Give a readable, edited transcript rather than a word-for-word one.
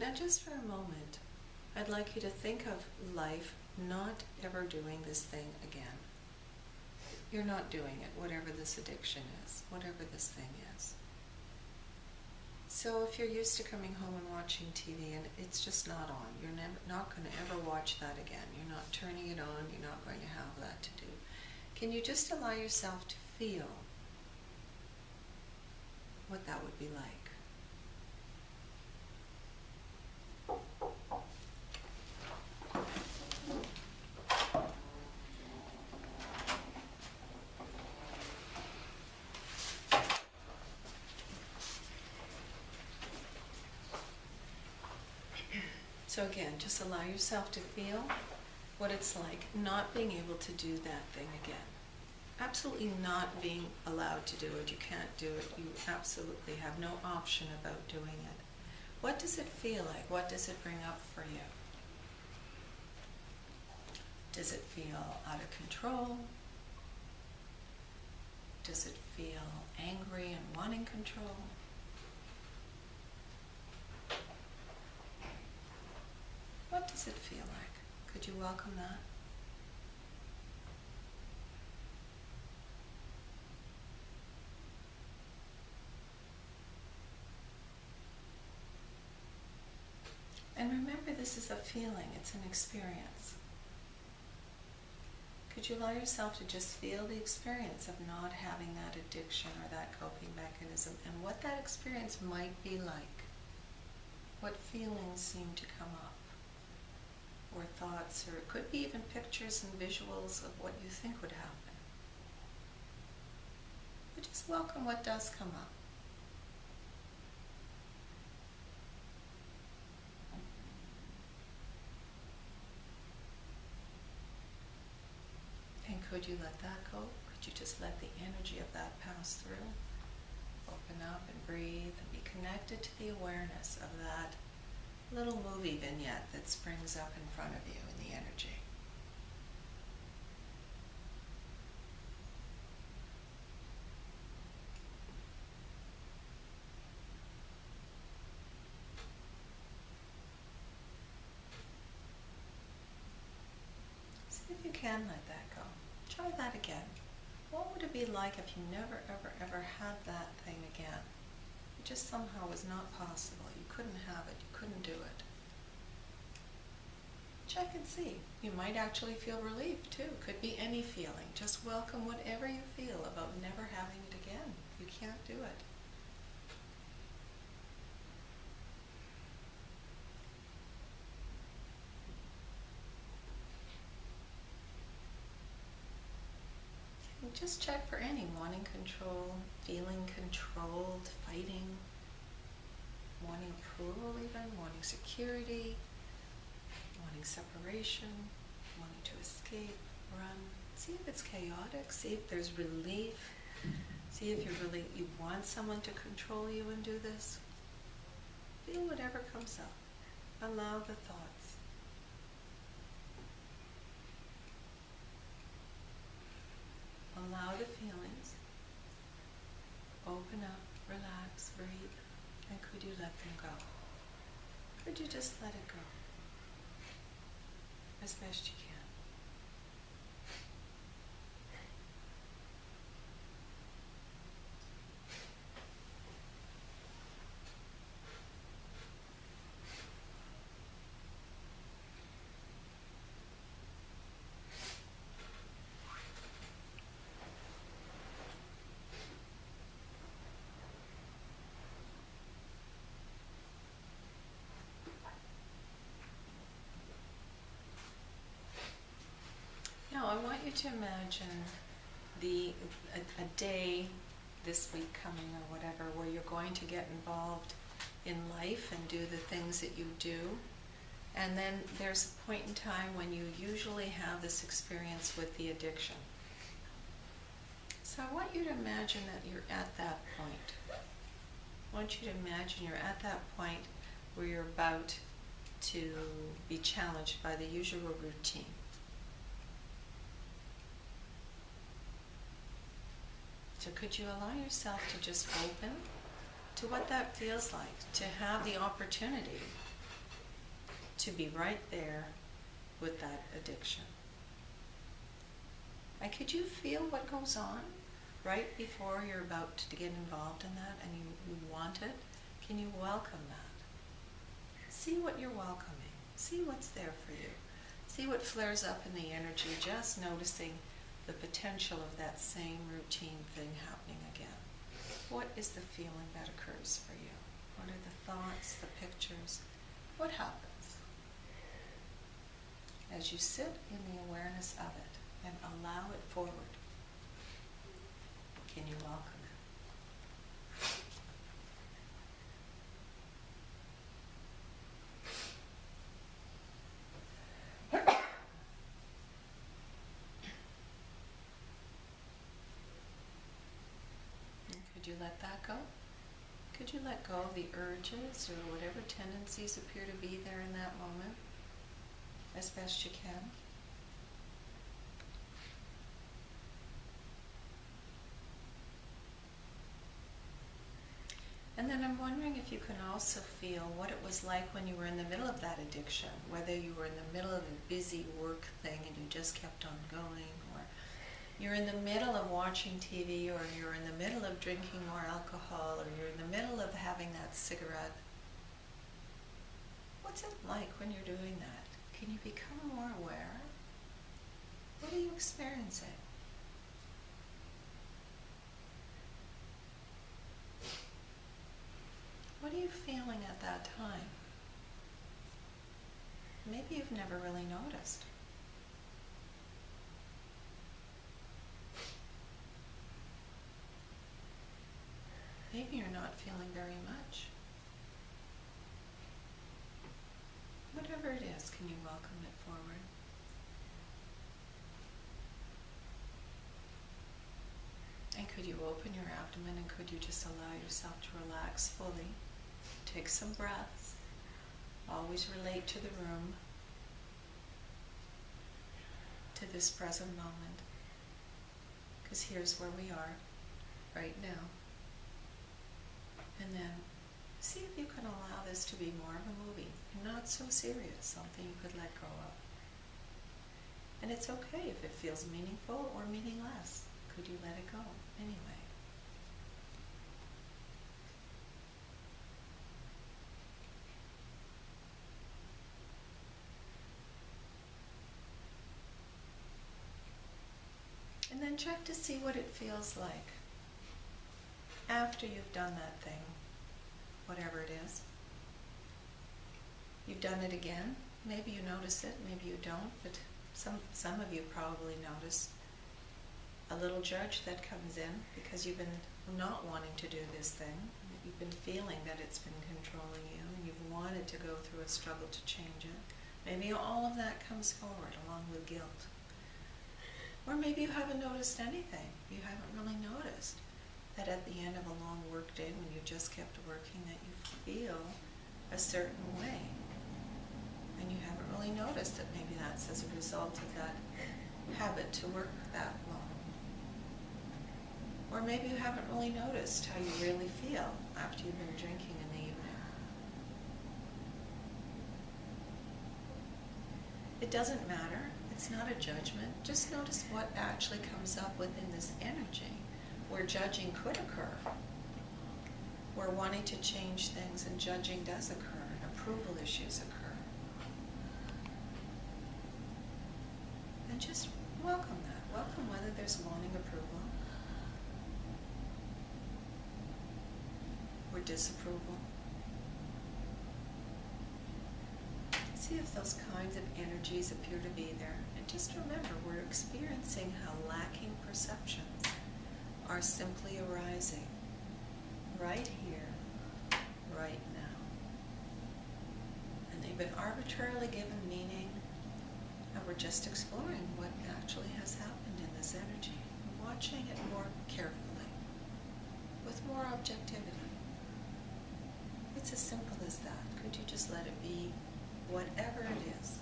Now just for a moment, I'd like you to think of life not ever doing this thing again. You're not doing it, whatever this addiction is, whatever this thing is. So if you're used to coming home and watching TV and it's just not on, you're not going to ever watch that again. You're not turning it on, you're not going to have that to do. Can you just allow yourself to feel what that would be like? So again, just allow yourself to feel what it's like not being able to do that thing again. Absolutely not being allowed to do it. You can't do it. You absolutely have no option about doing it. What does it feel like? What does it bring up for you? Does it feel out of control? Does it feel angry and wanting control? What does it feel like? Could you welcome that? And remember, this is a feeling, it's an experience. Could you allow yourself to just feel the experience of not having that addiction or that coping mechanism and what that experience might be like? What feelings seem to come up? Or thoughts, or it could be even pictures and visuals of what you think would happen. But just welcome what does come up. And could you let that go? Could you just let the energy of that pass through? Open up and breathe and be connected to the awareness of that little movie vignette that springs up in front of you in the energy. See if you can let that go. Try that again. What would it be like if you never, ever, ever had that thing again? It just somehow was not possible. You couldn't have it. You couldn't do it. Check and see. You might actually feel relief too. Could be any feeling. Just welcome whatever you feel about never having it again. You can't do it. And just check for any wanting control, feeling controlled, fighting, wanting approval even, wanting security, wanting separation, wanting to escape, run. See if it's chaotic, see if there's relief, see if you want someone to control you and do this. Feel whatever comes up. Allow the thoughts. Allow the feelings. Open up, relax, breathe, and could you let them go? Could you just let it go? As best you can. Now I want you to imagine a day this week coming or whatever where you're going to get involved in life and do the things that you do. And then there's a point in time when you usually have this experience with the addiction. So I want you to imagine that you're at that point. I want you to imagine you're at that point where you're about to be challenged by the usual routine. So could you allow yourself to just open to what that feels like, to have the opportunity to be right there with that addiction. And could you feel what goes on right before you're about to get involved in that and you want it? Can you welcome that? See what you're welcoming. See what's there for you. See what flares up in the energy, just noticing the potential of that same routine thing happening again. What is the feeling that occurs for you? What are the thoughts, the pictures? What happens as you sit in the awareness of it and allow it forward? Can you welcome it? Could you let that go? Could you let go of the urges or whatever tendencies appear to be there in that moment as best you can? And then I'm wondering if you can also feel what it was like when you were in the middle of that addiction, whether you were in the middle of a busy work thing and you just kept on going, or you're in the middle of watching TV, or you're in the middle of drinking more alcohol, or you're in the middle of having that cigarette. What's it like when you're doing that? Can you become more aware? What are you experiencing? What are you feeling at that time? Maybe you've never really noticed. Maybe you're not feeling very much. Whatever it is, can you welcome it forward? And could you open your abdomen and could you just allow yourself to relax fully? Take some breaths. Always relate to the room, to this present moment. Because here's where we are, right now. And then see if you can allow this to be more of a movie, not so serious, something you could let go of. And it's okay if it feels meaningful or meaningless. Could you let it go anyway? And then check to see what it feels like after you've done that thing, whatever it is. You've done it again. Maybe you notice it, maybe you don't, but some of you probably notice a little judge that comes in because you've been not wanting to do this thing. You've been feeling that it's been controlling you and you've wanted to go through a struggle to change it. Maybe all of that comes forward along with guilt. Or maybe you haven't noticed anything. You haven't really noticed that at the end of a long work day when you just kept working that you feel a certain way. And you haven't really noticed that maybe that's as a result of that habit to work that long. Or maybe you haven't really noticed how you really feel after you've been drinking in the evening. It doesn't matter. It's not a judgment. Just notice what actually comes up within this energy where judging could occur, where wanting to change things and judging does occur, and approval issues occur. And just welcome that. Welcome whether there's wanting approval or disapproval. See if those kinds of energies appear to be there. And just remember, we're experiencing how lacking perceptions are simply arising right here, right now. And they've been arbitrarily given meaning, and we're just exploring what actually has happened in this energy, watching it more carefully, with more objectivity. It's as simple as that. Could you just let it be whatever it is?